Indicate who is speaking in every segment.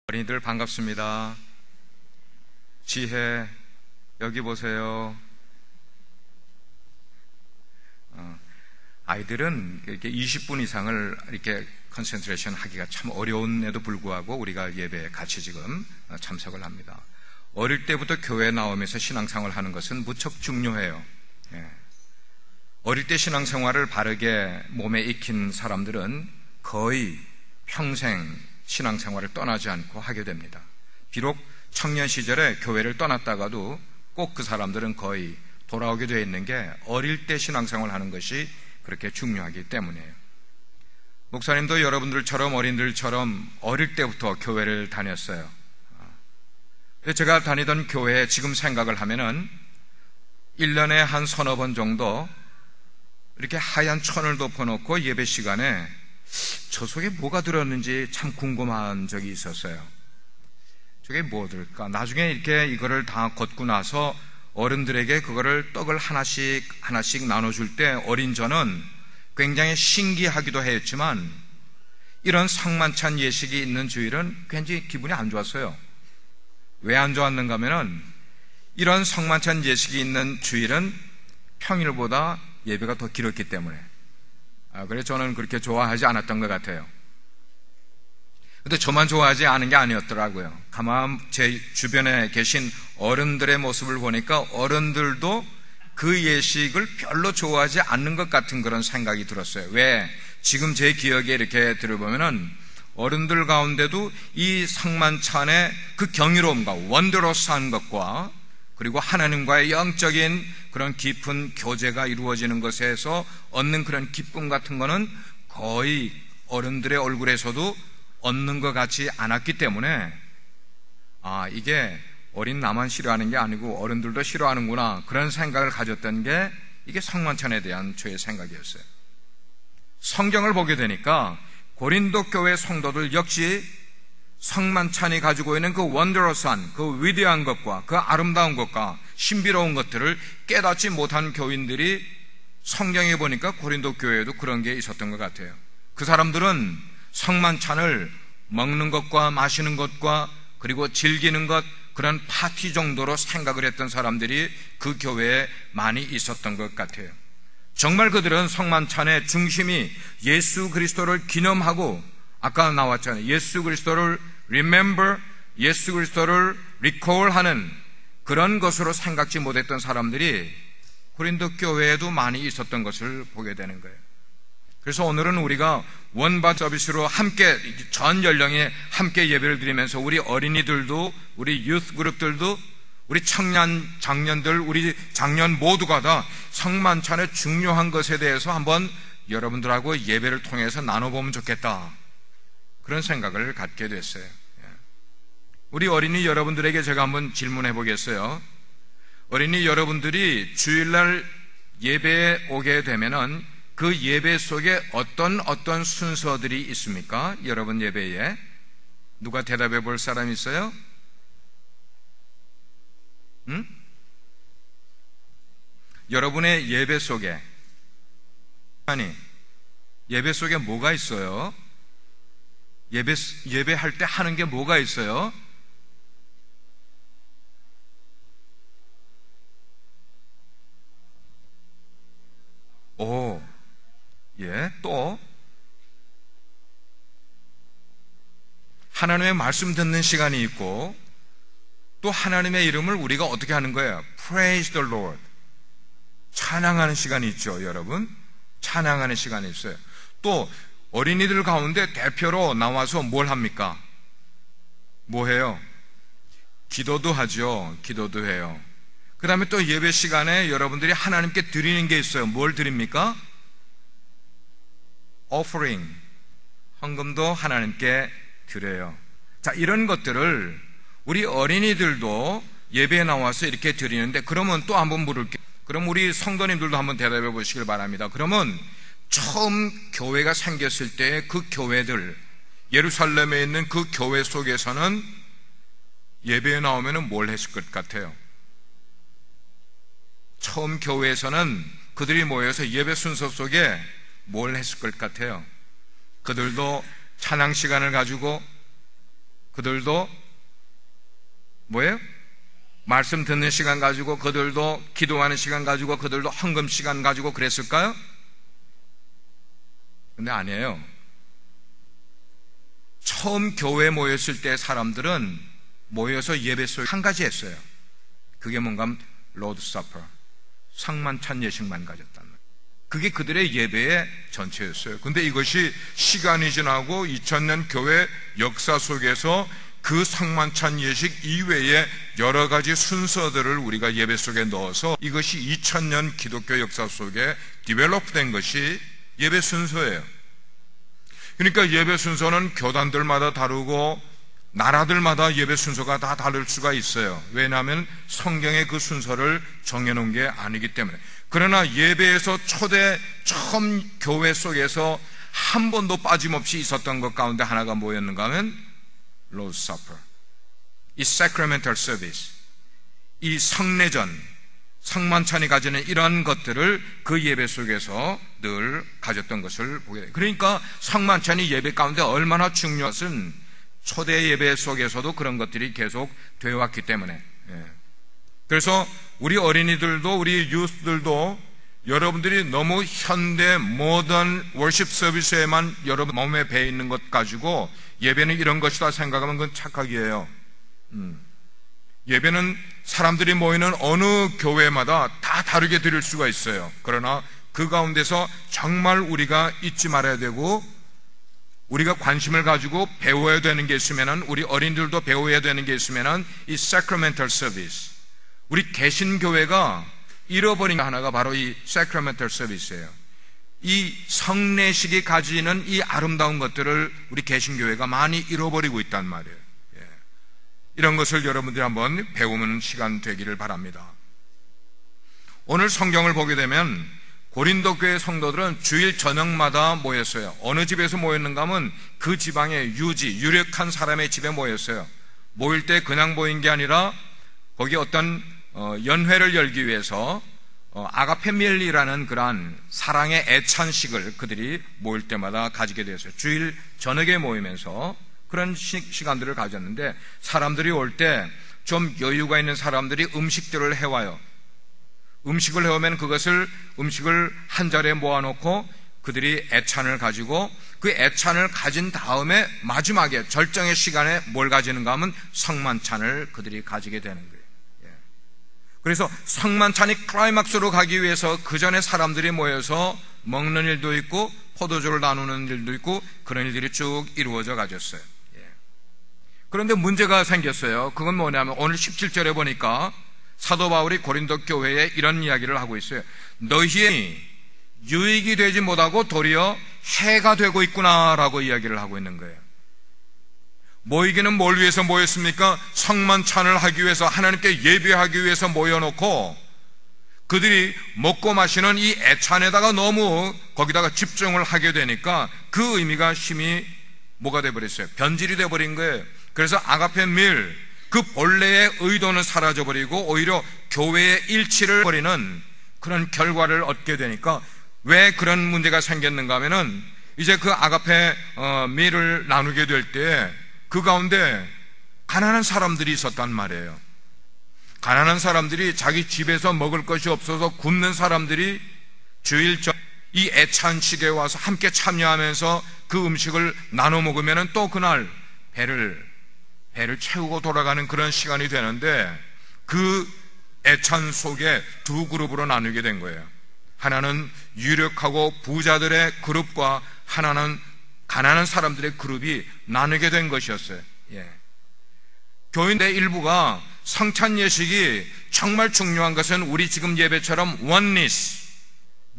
Speaker 1: 어린이들 반갑습니다. 지혜, 여기 보세요. 아이들은 이렇게 20분 이상을 이렇게 컨센트레이션 하기가 참 어려운에도 불구하고 우리가 예배에 같이 지금 참석을 합니다. 어릴 때부터 교회에 나오면서 신앙생활을 하는 것은 무척 중요해요. 어릴 때 신앙생활을 바르게 몸에 익힌 사람들은 거의 평생 신앙생활을 떠나지 않고 하게 됩니다. 비록 청년 시절에 교회를 떠났다가도 꼭 그 사람들은 거의 돌아오게 되어 있는 게 어릴 때 신앙생활을 하는 것이 그렇게 중요하기 때문이에요. 목사님도 여러분들처럼 어린들처럼 어릴 때부터 교회를 다녔어요. 제가 다니던 교회에 지금 생각을 하면은 1년에 한 서너 번 정도 이렇게 하얀 천을 덮어놓고 예배 시간에 저 속에 뭐가 들었는지 참 궁금한 적이 있었어요. 저게 뭐들까? 나중에 이렇게 이거를 다 걷고 나서 어른들에게 그거를 떡을 하나씩 나눠줄 때 어린 저는 굉장히 신기하기도 했지만 이런 성만찬 예식이 있는 주일은 굉장히 기분이 안 좋았어요. 왜 안 좋았는가 하면은 이런 성만찬 예식이 있는 주일은 평일보다 예배가 더 길었기 때문에 그래서 저는 그렇게 좋아하지 않았던 것 같아요. 근데 저만 좋아하지 않은 게 아니었더라고요. 가만 제 주변에 계신 어른들의 모습을 보니까 어른들도 그 예식을 별로 좋아하지 않는 것 같은 그런 생각이 들었어요. 왜? 지금 제 기억에 이렇게 들어보면은 어른들 가운데도 이 성만찬의 그 경이로움과 원더러스한 것과 그리고 하나님과의 영적인 그런 깊은 교제가 이루어지는 것에서 얻는 그런 기쁨 같은 거는 거의 어른들의 얼굴에서도 얻는 것 같지 않았기 때문에 이게 어린 나만 싫어하는 게 아니고 어른들도 싫어하는구나 그런 생각을 가졌던 게 이게 성만찬에 대한 저의 생각이었어요. 성경을 보게 되니까 고린도 교회 성도들 역시 성만찬이 가지고 있는 그 원더러스한 그 위대한 것과 그 아름다운 것과 신비로운 것들을 깨닫지 못한 교인들이 성경에 보니까 고린도 교회에도 그런 게 있었던 것 같아요. 그 사람들은 성만찬을 먹는 것과 마시는 것과 그리고 즐기는 것 그런 파티 정도로 생각을 했던 사람들이 그 교회에 많이 있었던 것 같아요. 정말 그들은 성만찬의 중심이 예수 그리스도를 기념하고 아까 나왔잖아요. 예수 그리스도를 remember, 예수 그리스도를 recall 하는 그런 것으로 생각지 못했던 사람들이 고린도 교회에도 많이 있었던 것을 보게 되는 거예요. 그래서 오늘은 우리가 원바 서비스로 함께 전 연령에 함께 예배를 드리면서 우리 어린이들도 우리 유스 그룹들도 우리 청년, 장년들, 우리 장년 모두가 다 성만찬의 중요한 것에 대해서 한번 여러분들하고 예배를 통해서 나눠보면 좋겠다 그런 생각을 갖게 됐어요. 우리 어린이 여러분들에게 제가 한번 질문해 보겠어요. 어린이 여러분들이 주일날 예배에 오게 되면은 그 예배 속에 어떤 순서들이 있습니까? 여러분 예배에 누가 대답해 볼 사람 있어요? 여러분의 예배 속에 예배 속에 뭐가 있어요? 예배할 때 하는 게 뭐가 있어요? 또 하나님의 말씀 듣는 시간이 있고 또 하나님의 이름을 우리가 어떻게 하는 거예요? Praise the Lord. 찬양하는 시간이 있죠, 여러분. 찬양하는 시간이 있어요. 또 어린이들 가운데 대표로 나와서 뭘 합니까? 뭐 해요? 기도도 하죠. 기도도 해요. 그 다음에 또 예배 시간에 여러분들이 하나님께 드리는 게 있어요. 뭘 드립니까? offering, 헌금도 하나님께 드려요. 자, 이런 것들을 우리 어린이들도 예배에 나와서 이렇게 드리는데 그러면 또 한번 물을게요. 그럼 우리 성도님들도 한번 대답해 보시길 바랍니다. 그러면 처음 교회가 생겼을 때 그 교회들, 예루살렘에 있는 그 교회 속에서는 예배에 나오면 뭘 했을 것 같아요? 처음 교회에서는 그들이 모여서 예배 순서 속에 뭘 했을 것 같아요? 그들도 찬양 시간을 가지고 그들도 뭐예요? 말씀 듣는 시간 가지고, 그들도 기도하는 시간 가지고, 그들도 헌금 시간 가지고 그랬을까요? 근데 아니에요. 처음 교회에 모였을 때 사람들은 모여서 예배 속에 한 가지 했어요. 그게 뭔가 하면 로드 서퍼, 성만찬 예식만 가졌단 말이에요. 그게 그들의 예배의 전체였어요. 근데 이것이 시간이 지나고 2000년 교회 역사 속에서 그 성만찬 예식 이외에 여러 가지 순서들을 우리가 예배 속에 넣어서 이것이 2000년 기독교 역사 속에 디벨롭된 것이 예배 순서예요. 그러니까 예배 순서는 교단들마다 다르고 나라들마다 예배 순서가 다 다를 수가 있어요. 왜냐하면 성경의 그 순서를 정해놓은 게 아니기 때문에. 그러나 예배에서 처음 교회 속에서 한 번도 빠짐없이 있었던 것 가운데 하나가 뭐였는가 하면 Lord's Supper, 이 Sacramental Service, 이 성례전, 성만찬이 가지는 이러한 것들을 그 예배 속에서 늘 가졌던 것을 보게 돼요. 그러니까 성만찬이 예배 가운데 얼마나 중요한 것은 초대 예배 속에서도 그런 것들이 계속 되어 왔기 때문에. 그래서 우리 어린이들도 우리 유스들도 여러분들이 너무 현대 모던 워십 서비스에만 여러분 몸에 배 있는 것 가지고 예배는 이런 것이다 생각하면 그건 착각이에요. 예배는 사람들이 모이는 어느 교회마다 다 다르게 드릴 수가 있어요. 그러나 그 가운데서 정말 우리가 잊지 말아야 되고 우리가 관심을 가지고 배워야 되는 게 있으면은, 우리 어린이들도 배워야 되는 게 있으면은 이 Sacramental Service, 우리 개신교회가 잃어버린 하나가 바로 이 Sacramental Service예요. 이 성례식이 가지는 이 아름다운 것들을 우리 개신교회가 많이 잃어버리고 있단 말이에요. 이런 것을 여러분들이 한번 배우는 시간 되기를 바랍니다. 오늘 성경을 보게 되면 고린도 교회 성도들은 주일 저녁마다 모였어요. 어느 집에서 모였는가 하면 그 지방의 유력한 사람의 집에 모였어요. 모일 때 그냥 모인 게 아니라 거기 어떤 연회를 열기 위해서 아가페밀리라는 그러한 사랑의 애찬식을 그들이 모일 때마다 가지게 되었어요. 주일 저녁에 모이면서 그런 시간들을 가졌는데, 사람들이 올 때 좀 여유가 있는 사람들이 음식들을 해와요. 음식을 해오면 음식을 한 자리에 모아놓고 그들이 애찬을 가지고, 그 애찬을 가진 다음에 마지막에 절정의 시간에 뭘 가지는가 하면 성만찬을 그들이 가지게 되는 거예요. 그래서 성만찬이 클라이막스로 가기 위해서 그 전에 사람들이 모여서 먹는 일도 있고 포도주를 나누는 일도 있고 그런 일들이 쭉 이루어져 가졌어요. 그런데 문제가 생겼어요. 그건 뭐냐면 오늘 17절에 보니까 사도 바울이 고린도 교회에 이런 이야기를 하고 있어요. 너희의 유익이 되지 못하고 도리어 해가 되고 있구나라고 이야기를 하고 있는 거예요. 모이기는 뭘 위해서 모였습니까? 성만찬을 하기 위해서, 하나님께 예배하기 위해서 모여놓고 그들이 먹고 마시는 이 애찬에다가 너무 거기다가 집중을 하게 되니까 그 의미가 심히 뭐가 돼버렸어요? 변질이 돼버린 거예요. 그래서 아가페 밀, 그 본래의 의도는 사라져버리고 오히려 교회의 일치를 버리는 그런 결과를 얻게 되니까, 왜 그런 문제가 생겼는가 하면은 이제 그 아가페 밀을 나누게 될 때 그 가운데 가난한 사람들이 있었단 말이에요. 가난한 사람들이 자기 집에서 먹을 것이 없어서 굶는 사람들이 주일 전 이 애찬식에 와서 함께 참여하면서 그 음식을 나눠 먹으면은 또 그날 배를 채우고 돌아가는 그런 시간이 되는데, 그 애찬 속에 두 그룹으로 나누게 된 거예요. 하나는 유력하고 부자들의 그룹과 하나는 가난한 사람들의 그룹이 나누게 된 것이었어요. 교인의 일부가 성찬 예식이 정말 중요한 것은 우리 지금 예배처럼 oneness,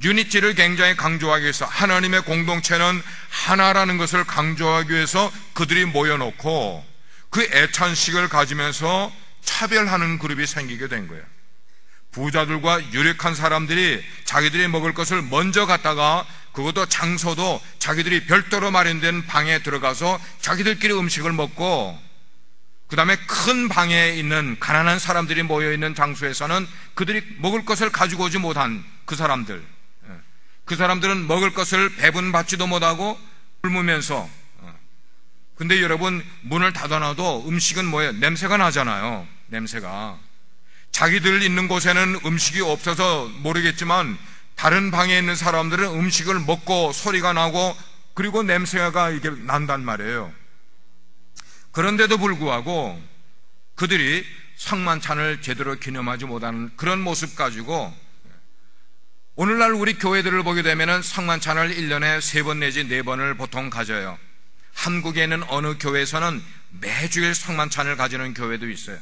Speaker 1: 유니티를 굉장히 강조하기 위해서, 하나님의 공동체는 하나라는 것을 강조하기 위해서 그들이 모여놓고 그 애찬식을 가지면서 차별하는 그룹이 생기게 된 거예요. 부자들과 유력한 사람들이 자기들이 먹을 것을 먼저 갖다가, 그것도 장소도 자기들이 별도로 마련된 방에 들어가서 자기들끼리 음식을 먹고, 그 다음에 큰 방에 있는 가난한 사람들이 모여있는 장소에서는 그들이 먹을 것을 가지고 오지 못한 그 사람들은 먹을 것을 배분받지도 못하고 굶으면서 근데 여러분, 문을 닫아놔도 음식은 뭐예요? 냄새가 나잖아요. 냄새가. 자기들 있는 곳에는 음식이 없어서 모르겠지만 다른 방에 있는 사람들은 음식을 먹고 소리가 나고 그리고 냄새가 이게 난단 말이에요. 그런데도 불구하고 그들이 성만찬을 제대로 기념하지 못하는 그런 모습 가지고, 오늘날 우리 교회들을 보게 되면 성만찬을 1년에 3번 내지 4번을 보통 가져요. 한국에 있는 어느 교회에서는 매주일 성만찬을 가지는 교회도 있어요.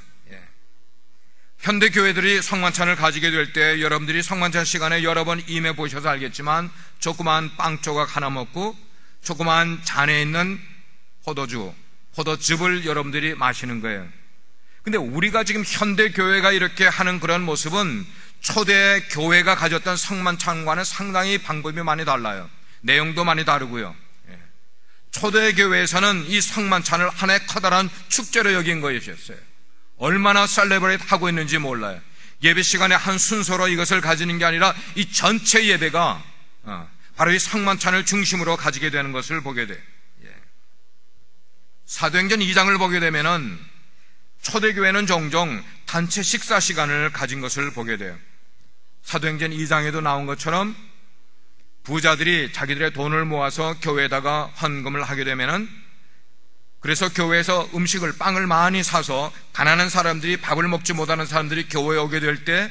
Speaker 1: 현대 교회들이 성만찬을 가지게 될 때 여러분들이 성만찬 시간에 여러 번 임해 보셔서 알겠지만 조그만 빵 조각 하나 먹고 조그만 잔에 있는 포도즙을 여러분들이 마시는 거예요. 근데 우리가 지금 현대 교회가 이렇게 하는 그런 모습은 초대 교회가 가졌던 성만찬과는 상당히 방법이 많이 달라요. 내용도 많이 다르고요. 초대 교회에서는 이 성만찬을 하나의 커다란 축제로 여긴 것이었어요. 얼마나 셀레브레이트 하고 있는지 몰라요. 예배 시간에 한 순서로 이것을 가지는 게 아니라 이 전체 예배가 바로 이 성만찬을 중심으로 가지게 되는 것을 보게 돼요. 사도행전 2장을 보게 되면은 초대교회는 종종 단체 식사 시간을 가진 것을 보게 돼요. 사도행전 2장에도 나온 것처럼 부자들이 자기들의 돈을 모아서 교회에다가 헌금을 하게 되면은, 그래서 교회에서 음식을, 빵을 많이 사서 가난한 사람들이, 밥을 먹지 못하는 사람들이 교회에 오게 될 때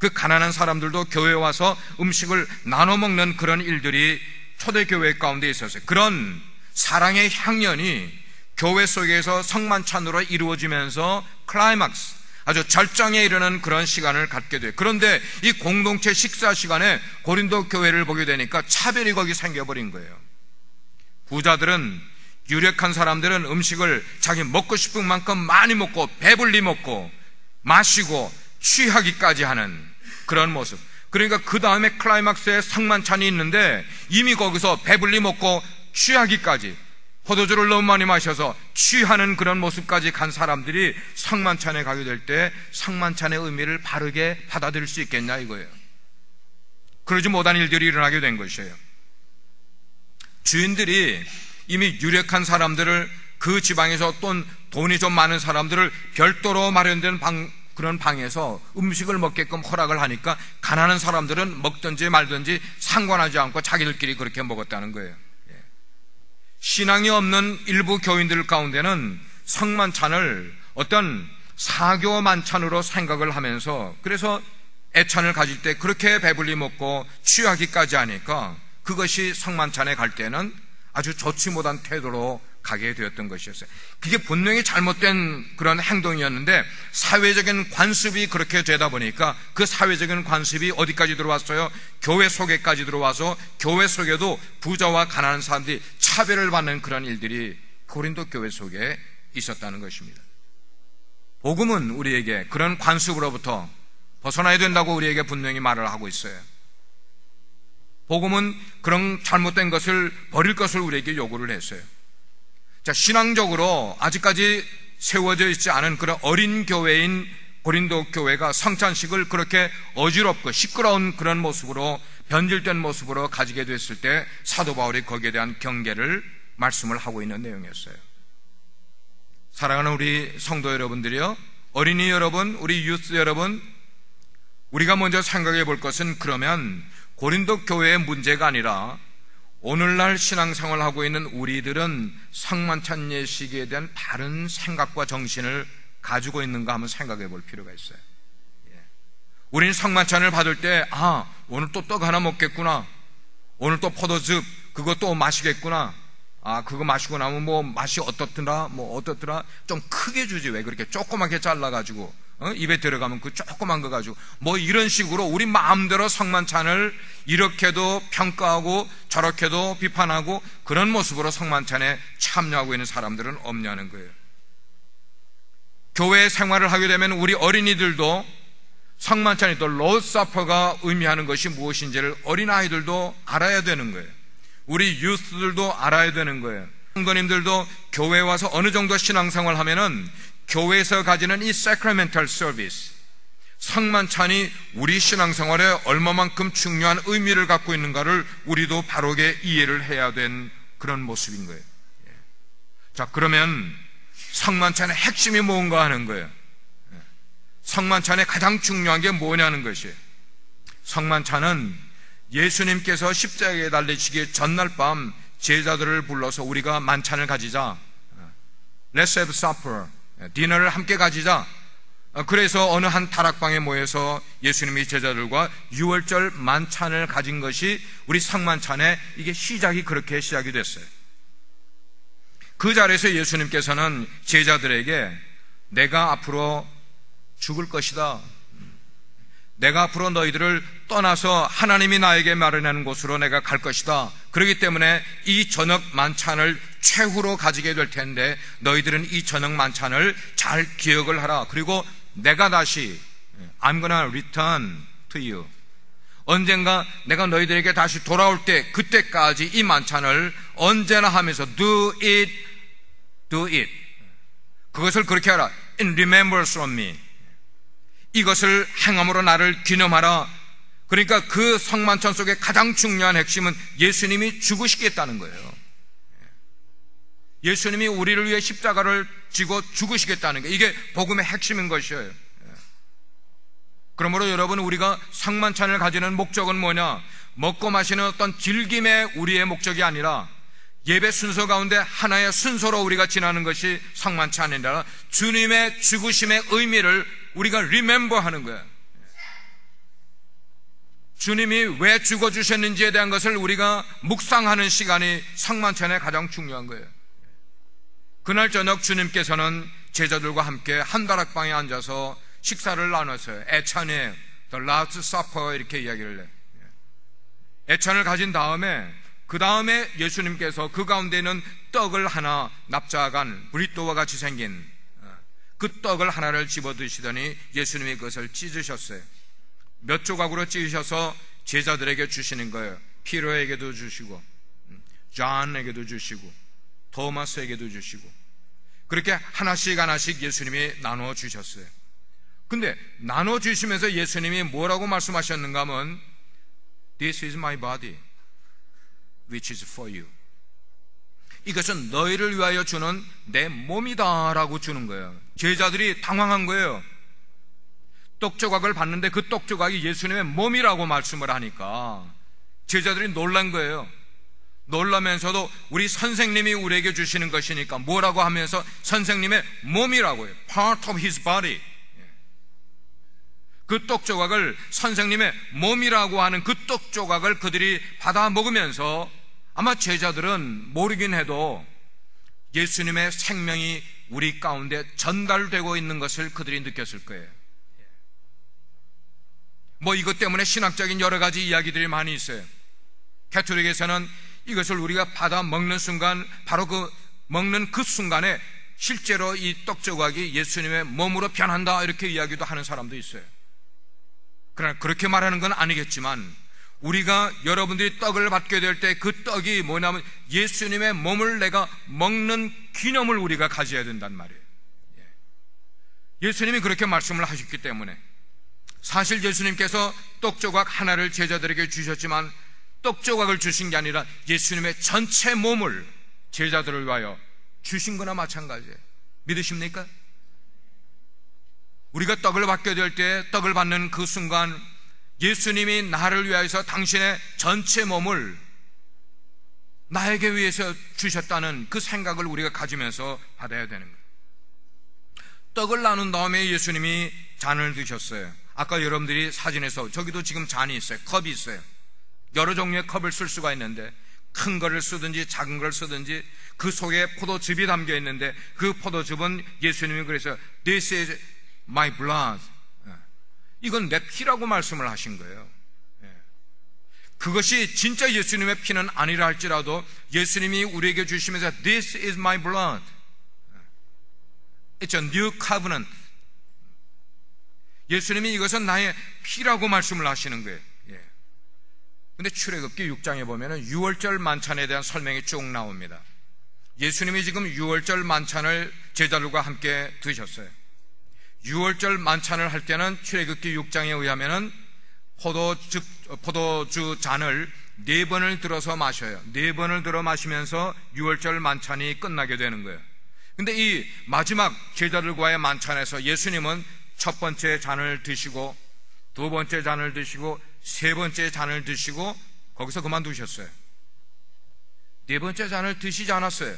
Speaker 1: 그 가난한 사람들도 교회에 와서 음식을 나눠 먹는 그런 일들이 초대교회 가운데 있었어요. 그런 사랑의 향연이 교회 속에서 성만찬으로 이루어지면서 클라이막스, 아주 절정에 이르는 그런 시간을 갖게 돼요. 그런데 이 공동체 식사 시간에 고린도 교회를 보게 되니까 차별이 거기 생겨버린 거예요. 부자들은, 유력한 사람들은 음식을 자기 먹고 싶은 만큼 많이 먹고 배불리 먹고 마시고 취하기까지 하는 그런 모습. 그러니까 그 다음에 클라이막스에 성만찬이 있는데 이미 거기서 배불리 먹고 취하기까지, 포도주를 너무 많이 마셔서 취하는 그런 모습까지 간 사람들이 성만찬에 가게 될 때 성만찬의 의미를 바르게 받아들일 수 있겠냐 이거예요. 그러지 못한 일들이 일어나게 된 것이에요. 주인들이 이미 유력한 사람들을, 그 지방에서 또 돈이 좀 많은 사람들을 별도로 마련된 그런 방에서 음식을 먹게끔 허락을 하니까 가난한 사람들은 먹든지 말든지 상관하지 않고 자기들끼리 그렇게 먹었다는 거예요. 신앙이 없는 일부 교인들 가운데는 성만찬을 어떤 사교 만찬으로 생각을 하면서, 그래서 애찬을 가질 때 그렇게 배불리 먹고 취하기까지 하니까 그것이 성만찬에 갈 때는 아주 좋지 못한 태도로 가게 되었던 것이었어요. 그게 분명히 잘못된 그런 행동이었는데 사회적인 관습이 그렇게 되다 보니까 그 사회적인 관습이 어디까지 들어왔어요? 교회 속에까지 들어와서 교회 속에도 부자와 가난한 사람들이 차별을 받는 그런 일들이 고린도 교회 속에 있었다는 것입니다. 복음은 우리에게 그런 관습으로부터 벗어나야 된다고 우리에게 분명히 말을 하고 있어요. 복음은 그런 잘못된 것을 버릴 것을 우리에게 요구를 했어요. 자, 신앙적으로 아직까지 세워져 있지 않은 그런 어린 교회인 고린도 교회가 성찬식을 그렇게 어지럽고 시끄러운 그런 모습으로, 변질된 모습으로 가지게 됐을 때 사도 바울이 거기에 대한 경계를 말씀을 하고 있는 내용이었어요. 사랑하는 우리 성도 여러분들이요, 어린이 여러분, 우리 유스 여러분, 우리가 먼저 생각해 볼 것은, 그러면 고린도 교회의 문제가 아니라 오늘날 신앙생활을 하고 있는 우리들은 성만찬 예식에 대한 바른 생각과 정신을 가지고 있는가 한번 생각해 볼 필요가 있어요. 우리는 성만찬을 받을 때, 오늘 또 떡 하나 먹겠구나, 오늘 또 포도즙 그거 또 마시겠구나, 그거 마시고 나면 뭐 맛이 어떻더라, 좀 크게 주지, 왜 그렇게 조그맣게 잘라가지고 입에 들어가면 그 조그만 거 가지고 뭐 이런 식으로 우리 마음대로 성만찬을 이렇게도 평가하고 저렇게도 비판하고 그런 모습으로 성만찬에 참여하고 있는 사람들은 없냐는 거예요. 교회 생활을 하게 되면 우리 어린이들도 성만찬이 또 로드사퍼가 의미하는 것이 무엇인지를 어린아이들도 알아야 되는 거예요. 우리 유스들도 알아야 되는 거예요. 성도님들도 교회에 와서 어느 정도 신앙생활 하면은 교회에서 가지는 이 sacramental service, 성만찬이 우리 신앙생활에 얼마만큼 중요한 의미를 갖고 있는가를 우리도 바르게 이해를 해야 된 그런 모습인 거예요. 자, 그러면 성만찬의 핵심이 뭔가 하는 거예요. 성만찬의 가장 중요한 게 뭐냐는 것이에요. 성만찬은 예수님께서 십자가에 달리시기 전날 밤 제자들을 불러서 우리가 만찬을 가지자, Let's have supper, 디너를 함께 가지자. 그래서 어느 한 다락방에 모여서 예수님이 제자들과 유월절 만찬을 가진 것이 우리 성만찬의 이게 그렇게 시작이 됐어요. 그 자리에서 예수님께서는 제자들에게 내가 앞으로 죽을 것이다, 내가 앞으로 너희들을 떠나서 하나님이 나에게 마련하는 곳으로 내가 갈 것이다, 그렇기 때문에 이 저녁 만찬을 최후로 가지게 될 텐데 너희들은 이 저녁 만찬을 잘 기억을 하라. 그리고 내가 다시 I'm gonna return to you, 언젠가 내가 너희들에게 다시 돌아올 때 그때까지 이 만찬을 언제나 하면서 do it, 그것을 그렇게 하라. In remembrance of me, 이것을 행함으로 나를 기념하라. 그러니까 그 성만찬 속의 가장 중요한 핵심은 예수님이 죽으시겠다는 거예요. 예수님이 우리를 위해 십자가를 지고 죽으시겠다는 게 이게 복음의 핵심인 것이에요. 그러므로 여러분, 우리가 성만찬을 가지는 목적은 뭐냐? 먹고 마시는 어떤 즐김의 우리의 목적이 아니라 예배 순서 가운데 하나의 순서로 우리가 지나는 것이 성만찬이 아니라 주님의 죽으심의 의미를 우리가 remember 하는 거예요. 주님이 왜 죽어주셨는지에 대한 것을 우리가 묵상하는 시간이 성만찬의 가장 중요한 거예요. 그날 저녁 주님께서는 제자들과 함께 한 다락방에 앉아서 식사를 나눴어요. 애찬의 The Last Supper 이렇게 이야기를 해요. 애찬을 가진 다음에 그 다음에 예수님께서 그 가운데는 떡을 하나 납작한 브리또와 같이 생긴 그 떡을 하나를 집어 드시더니 예수님이 그것을 찢으셨어요. 몇 조각으로 찢으셔서 제자들에게 주시는 거예요. 피로에게도 주시고 존에게도 주시고 토마스에게도 주시고 그렇게 하나씩 예수님이 나눠 주셨어요. 근데 나눠 주시면서 예수님이 뭐라고 말씀하셨는가 하면 This is my body which is for you, 이것은 너희를 위하여 주는 내 몸이다 라고 주는 거예요. 제자들이 당황한 거예요. 떡조각을 봤는데 그 떡조각이 예수님의 몸이라고 말씀을 하니까 제자들이 놀란 거예요. 놀라면서도 우리 선생님이 우리에게 주시는 것이니까 뭐라고 하면서 선생님의 몸이라고 해요. Part of his body. 그 떡조각을 선생님의 몸이라고 하는 그 떡조각을 그들이 받아 먹으면서 아마 제자들은 모르긴 해도 예수님의 생명이 우리 가운데 전달되고 있는 것을 그들이 느꼈을 거예요. 뭐 이것 때문에 신학적인 여러 가지 이야기들이 많이 있어요. 가톨릭에서는 이것을 우리가 받아 먹는 순간, 바로 그 먹는 그 순간에 실제로 이 떡조각이 예수님의 몸으로 변한다 이렇게 이야기도 하는 사람도 있어요. 그러나 그렇게 말하는 건 아니겠지만 우리가 여러분들이 떡을 받게 될 때 그 떡이 뭐냐면 예수님의 몸을 내가 먹는 기념을 우리가 가져야 된단 말이에요. 예수님이 그렇게 말씀을 하셨기 때문에 사실 예수님께서 떡조각 하나를 제자들에게 주셨지만 떡조각을 주신 게 아니라 예수님의 전체 몸을 제자들을 위하여 주신 거나 마찬가지예요. 믿으십니까? 우리가 떡을 받게 될 때 떡을 받는 그 순간 예수님이 나를 위하여서 당신의 전체 몸을 나에게 위해서 주셨다는 그 생각을 우리가 가지면서 받아야 되는 거예요. 떡을 나눈 다음에 예수님이 잔을 드셨어요. 아까 여러분들이 사진에서 저기도 지금 잔이 있어요. 컵이 있어요. 여러 종류의 컵을 쓸 수가 있는데 큰 거를 쓰든지 작은 걸 쓰든지 그 속에 포도즙이 담겨 있는데 그 포도즙은 예수님이 그래서 This is my blood, 이건 내 피라고 말씀을 하신 거예요. 그것이 진짜 예수님의 피는 아니라 할지라도 예수님이 우리에게 주시면서 This is my blood, It's a new covenant, 예수님이 이것은 나의 피라고 말씀을 하시는 거예요. 근데 출애굽기 6장에 보면은 유월절 만찬에 대한 설명이 쭉 나옵니다. 예수님이 지금 유월절 만찬을 제자들과 함께 드셨어요. 유월절 만찬을 할 때는 출애굽기 6장에 의하면은 포도주 잔을 4번을 들어서 마셔요. 4번을 들어 마시면서 유월절 만찬이 끝나게 되는 거예요. 근데 이 마지막 제자들과의 만찬에서 예수님은 첫 번째 잔을 드시고, 두 번째 잔을 드시고, 세 번째 잔을 드시고 거기서 그만두셨어요. 네 번째 잔을 드시지 않았어요.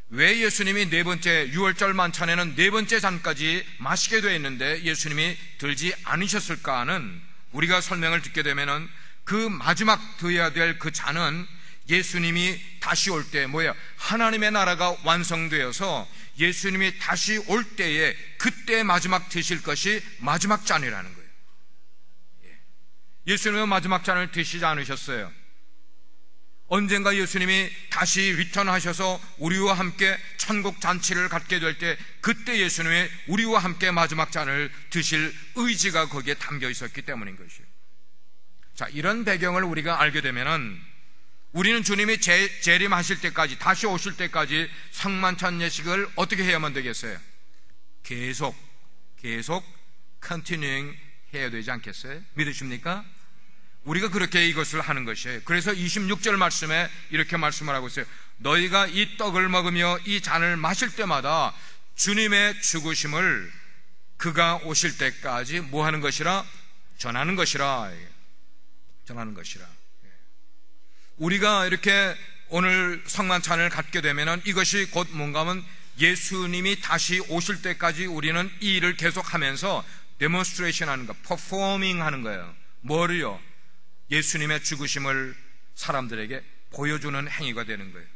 Speaker 1: 왜 예수님이 네 번째 유월절 만찬에는 네 번째 잔까지 마시게 되어 있는데 예수님이 들지 않으셨을까는, 우리가 설명을 듣게 되면은 그 마지막 드어야 될 그 잔은 예수님이 다시 올 때 하나님의 나라가 완성되어서 예수님이 다시 올 때에 그때 마지막 드실 것이 마지막 잔이라는 거예요. 예수님은 마지막 잔을 드시지 않으셨어요. 언젠가 예수님이 다시 리턴하셔서 우리와 함께 천국 잔치를 갖게 될 때, 그때 예수님이 우리와 함께 마지막 잔을 드실 의지가 거기에 담겨 있었기 때문인 것이에요. 자, 이런 배경을 우리가 알게 되면은 우리는 주님이 재림하실 때까지, 다시 오실 때까지 성만찬 예식을 어떻게 해야만 되겠어요? 계속 continuing 해야 되지 않겠어요? 믿으십니까? 우리가 그렇게 이것을 하는 것이에요. 그래서 26절 말씀에 이렇게 말씀을 하고 있어요. 너희가 이 떡을 먹으며 이 잔을 마실 때마다 주님의 죽으심을 그가 오실 때까지 뭐 하는 것이라? 전하는 것이라. 전하는 것이라. 우리가 이렇게 오늘 성만찬을 갖게 되면은 이것이 곧 뭔가 하면 예수님이 다시 오실 때까지 우리는 이 일을 계속하면서 데몬스트레이션 하는 거, 퍼포밍 하는 거예요. 뭐를요? 예수님의 죽으심을 사람들에게 보여주는 행위가 되는 거예요.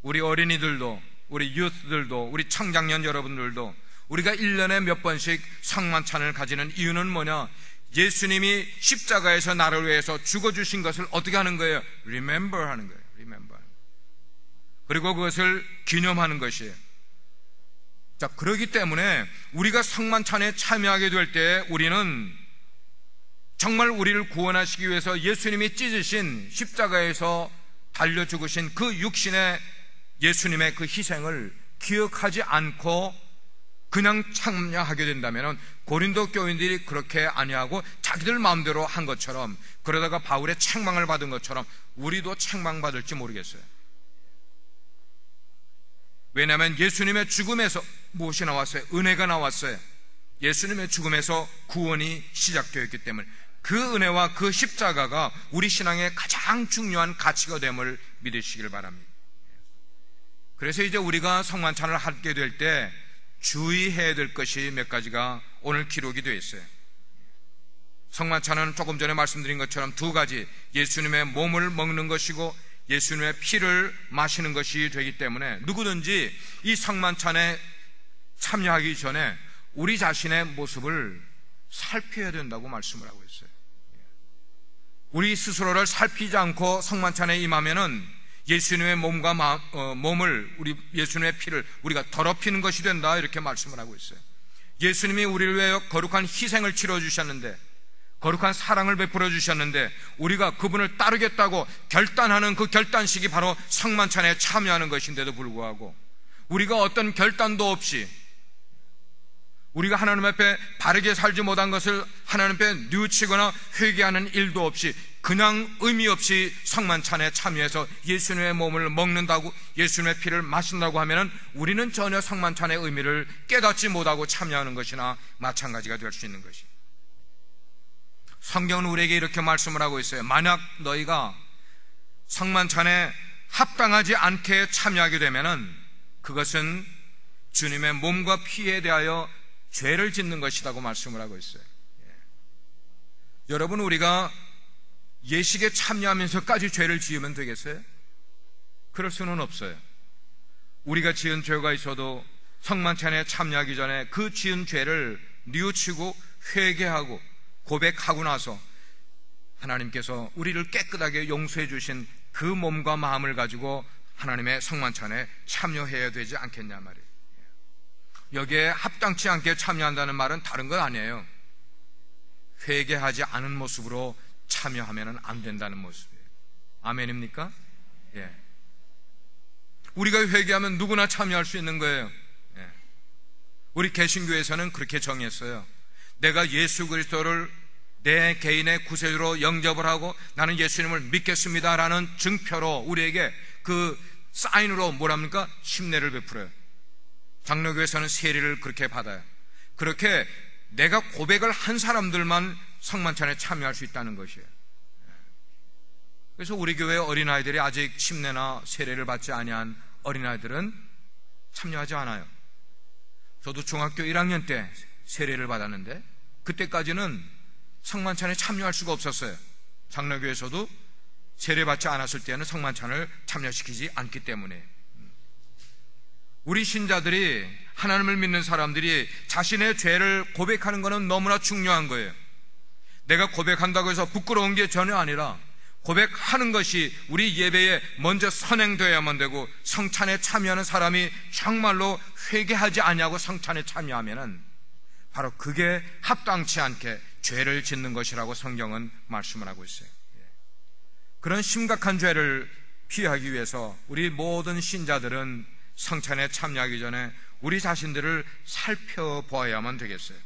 Speaker 1: 우리 어린이들도, 우리 유스들도, 우리 청장년 여러분들도 우리가 1년에 몇 번씩 성만찬을 가지는 이유는 뭐냐? 예수님이 십자가에서 나를 위해서 죽어주신 것을 어떻게 하는 거예요? Remember 하는 거예요. Remember. 그리고 그것을 기념하는 것이에요. 자, 그렇기 때문에 우리가 성만찬에 참여하게 될 때 우리는 정말 우리를 구원하시기 위해서 예수님이 찢으신, 십자가에서 달려 죽으신 그 육신의 예수님의 그 희생을 기억하지 않고 그냥 참여하게 된다면, 고린도 교인들이 그렇게 아니하고 자기들 마음대로 한 것처럼, 그러다가 바울의 책망을 받은 것처럼 우리도 책망받을지 모르겠어요. 왜냐하면 예수님의 죽음에서 무엇이 나왔어요? 은혜가 나왔어요. 예수님의 죽음에서 구원이 시작되었기 때문에 그 은혜와 그 십자가가 우리 신앙의 가장 중요한 가치가 됨을 믿으시길 바랍니다. 그래서 이제 우리가 성만찬을 하게 될 때 주의해야 될 것이 몇 가지가 오늘 기록이 되어 있어요. 성만찬은 조금 전에 말씀드린 것처럼 두 가지, 예수님의 몸을 먹는 것이고 예수님의 피를 마시는 것이 되기 때문에 누구든지 이 성만찬에 참여하기 전에 우리 자신의 모습을 살펴야 된다고 말씀을 하고 있어요. 우리 스스로를 살피지 않고 성만찬에 임하면은 예수님의 몸과 몸을, 우리 예수님의 피를 우리가 더럽히는 것이 된다, 이렇게 말씀을 하고 있어요. 예수님이 우리를 위하여 거룩한 희생을 치러 주셨는데, 거룩한 사랑을 베풀어 주셨는데, 우리가 그분을 따르겠다고 결단하는 그 결단식이 바로 성만찬에 참여하는 것인데도 불구하고 우리가 어떤 결단도 없이, 우리가 하나님 앞에 바르게 살지 못한 것을 하나님 앞에 뉘우치거나 회개하는 일도 없이 그냥 의미 없이 성만찬에 참여해서 예수님의 몸을 먹는다고, 예수님의 피를 마신다고 하면은 우리는 전혀 성만찬의 의미를 깨닫지 못하고 참여하는 것이나 마찬가지가 될 수 있는 것이. 성경은 우리에게 이렇게 말씀을 하고 있어요. 만약 너희가 성만찬에 합당하지 않게 참여하게 되면은 그것은 주님의 몸과 피에 대하여 죄를 짓는 것이라고 말씀을 하고 있어요. 여러분, 우리가 예식에 참여하면서까지 죄를 지으면 되겠어요? 그럴 수는 없어요. 우리가 지은 죄가 있어도 성만찬에 참여하기 전에 그 지은 죄를 뉘우치고 회개하고 고백하고 나서 하나님께서 우리를 깨끗하게 용서해 주신 그 몸과 마음을 가지고 하나님의 성만찬에 참여해야 되지 않겠냐 말이에요. 여기에 합당치 않게 참여한다는 말은 다른 건 아니에요. 회개하지 않은 모습으로 참여하면 안 된다는 모습이에요. 아멘입니까? 예. 우리가 회개하면 누구나 참여할 수 있는 거예요. 예. 우리 개신교에서는 그렇게 정했어요. 내가 예수 그리스도를 내 개인의 구세주로 영접을 하고 나는 예수님을 믿겠습니다라는 증표로 우리에게 그 사인으로 뭐랍니까? 침례를 베풀어요. 장로교에서는 세례를 그렇게 받아요. 그렇게 내가 고백을 한 사람들만 성만찬에 참여할 수 있다는 것이에요. 그래서 우리 교회 어린아이들이 아직 침례나 세례를 받지 아니한 어린아이들은 참여하지 않아요. 저도 중학교 1학년 때 세례를 받았는데 그때까지는 성만찬에 참여할 수가 없었어요. 장로교에서도 세례받지 않았을 때는 성만찬을 참여시키지 않기 때문에. 우리 신자들이, 하나님을 믿는 사람들이 자신의 죄를 고백하는 것은 너무나 중요한 거예요. 내가 고백한다고 해서 부끄러운 게 전혀 아니라 고백하는 것이 우리 예배에 먼저 선행되어야만 되고, 성찬에 참여하는 사람이 정말로 회개하지 아니하고 성찬에 참여하면은 바로 그게 합당치 않게 죄를 짓는 것이라고 성경은 말씀을 하고 있어요. 그런 심각한 죄를 피하기 위해서 우리 모든 신자들은 성찬에 참여하기 전에 우리 자신들을 살펴보아야만 되겠어요.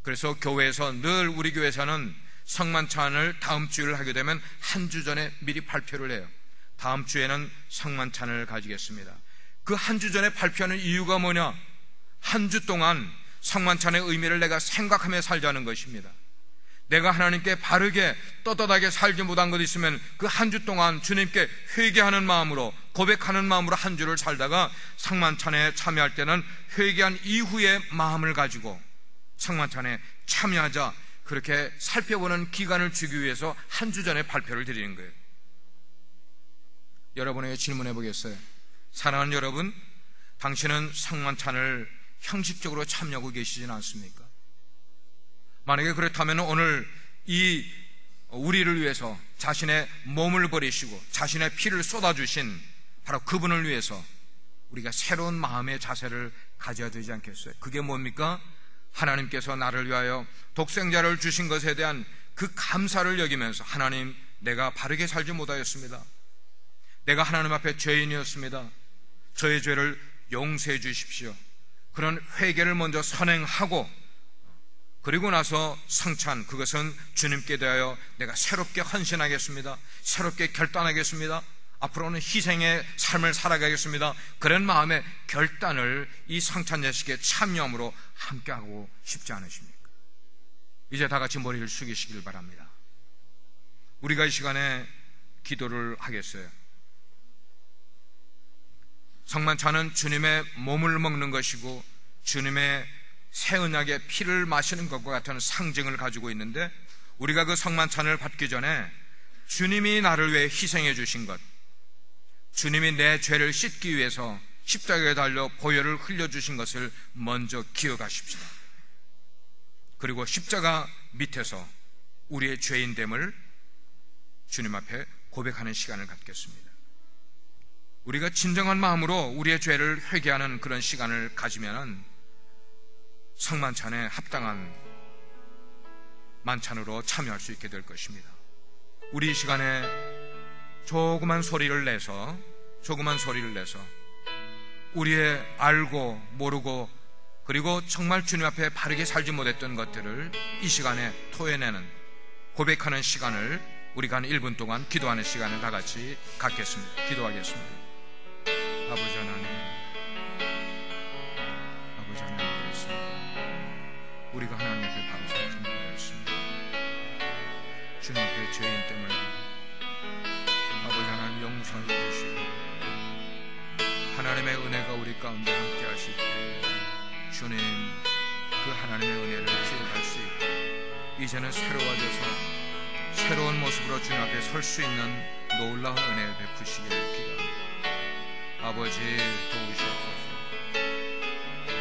Speaker 1: 그래서 교회에서 늘, 우리 교회에서는 성만찬을 다음 주를 하게 되면 한 주 전에 미리 발표를 해요. 다음 주에는 성만찬을 가지겠습니다. 그 한 주 전에 발표하는 이유가 뭐냐? 한 주 동안 성만찬의 의미를 내가 생각하며 살자는 것입니다. 내가 하나님께 바르게 떳떳하게 살지 못한 것 있으면 그 한 주 동안 주님께 회개하는 마음으로, 고백하는 마음으로 한 주를 살다가 성만찬에 참여할 때는 회개한 이후의 마음을 가지고 성만찬에 참여하자, 그렇게 살펴보는 기간을 주기 위해서 한 주 전에 발표를 드리는 거예요. 여러분에게 질문해 보겠어요. 사랑하는 여러분, 당신은 성만찬을 형식적으로 참여하고 계시지는 않습니까? 만약에 그렇다면 오늘 이 우리를 위해서 자신의 몸을 버리시고 자신의 피를 쏟아주신 바로 그분을 위해서 우리가 새로운 마음의 자세를 가져야 되지 않겠어요? 그게 뭡니까? 하나님께서 나를 위하여 독생자를 주신 것에 대한 그 감사를 여기면서, 하나님, 내가 바르게 살지 못하였습니다. 내가 하나님 앞에 죄인이었습니다. 저의 죄를 용서해 주십시오. 그런 회개를 먼저 선행하고, 그리고 나서 성찬, 그것은 주님께 대하여 내가 새롭게 헌신하겠습니다. 새롭게 결단하겠습니다. 앞으로는 희생의 삶을 살아가겠습니다. 그런 마음의 결단을 이 성찬 예식에 참여함으로 함께하고 싶지 않으십니까? 이제 다 같이 머리를 숙이시길 바랍니다. 우리가 이 시간에 기도를 하겠어요. 성만찬은 주님의 몸을 먹는 것이고 주님의 새 언약의 피를 마시는 것과 같은 상징을 가지고 있는데, 우리가 그 성만찬을 받기 전에 주님이 나를 위해 희생해 주신 것, 주님이 내 죄를 씻기 위해서 십자가에 달려 보혈을 흘려주신 것을 먼저 기억하십시다. 그리고 십자가 밑에서 우리의 죄인됨을 주님 앞에 고백하는 시간을 갖겠습니다. 우리가 진정한 마음으로 우리의 죄를 회개하는 그런 시간을 가지면 성만찬에 합당한 만찬으로 참여할 수 있게 될 것입니다. 우리 이 시간에 조그만 소리를 내서 우리의 알고 모르고 그리고 정말 주님 앞에 바르게 살지 못했던 것들을 이 시간에 토해내는, 고백하는 시간을 우리가 한 1분 동안 기도하는 시간을 다 같이 갖겠습니다. 기도하겠습니다. 아버지 하나님, 그렇습니다. 우리가 하나님 앞에 바로 살지 못하였습니다. 주님 앞에 죄인 때문에 아버지 하나님 용서해 주시고 하나님의 은혜가 우리 가운데 함께 하실 때 주님, 그 하나님의 은혜를 기억할 수 있고 이제는 새로워져서 새로운 모습으로 주님 앞에 설 수 있는 놀라운 은혜 베푸시기를 기도합니다. 아버지 도우시옵소서.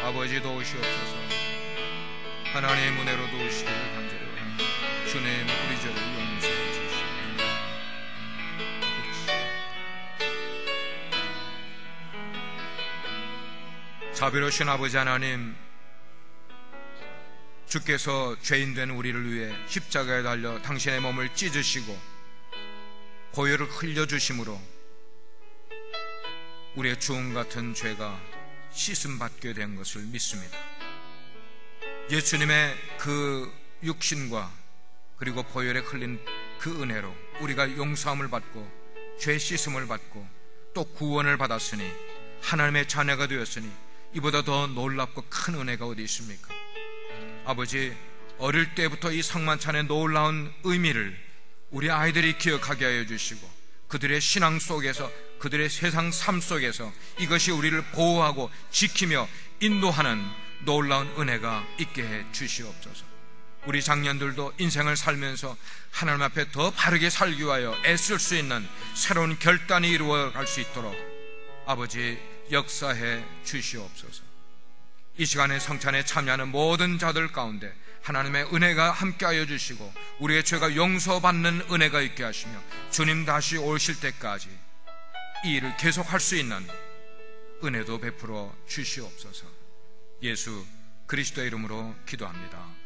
Speaker 1: 아버지 도우시옵소서. 하나님의 은혜로 도우시기를 간절히 주님, 우리 죄를 용서해 주시옵소서. 자비로우신 아버지 하나님, 주께서 죄인된 우리를 위해 십자가에 달려 당신의 몸을 찢으시고 보혈을 흘려주심으로 우리의 주홍 같은 죄가 씻음받게 된 것을 믿습니다. 예수님의 그 육신과 그리고 보혈에 흘린 그 은혜로 우리가 용서함을 받고 죄 씻음을 받고 또 구원을 받았으니 하나님의 자녀가 되었으니 이보다 더 놀랍고 큰 은혜가 어디 있습니까? 아버지, 어릴 때부터 이 성만찬의 놀라운 의미를 우리 아이들이 기억하게 하여 주시고 그들의 신앙 속에서, 그들의 세상 삶 속에서 이것이 우리를 보호하고 지키며 인도하는 놀라운 은혜가 있게 해 주시옵소서. 우리 장년들도 인생을 살면서 하나님 앞에 더 바르게 살기 위하여 애쓸 수 있는 새로운 결단이 이루어갈 수 있도록 아버지 역사해 주시옵소서. 이 시간에 성찬에 참여하는 모든 자들 가운데 하나님의 은혜가 함께하여 주시고 우리의 죄가 용서받는 은혜가 있게 하시며 주님 다시 오실 때까지 이 일을 계속할 수 있는 은혜도 베풀어 주시옵소서. 예수 그리스도의 이름으로 기도합니다.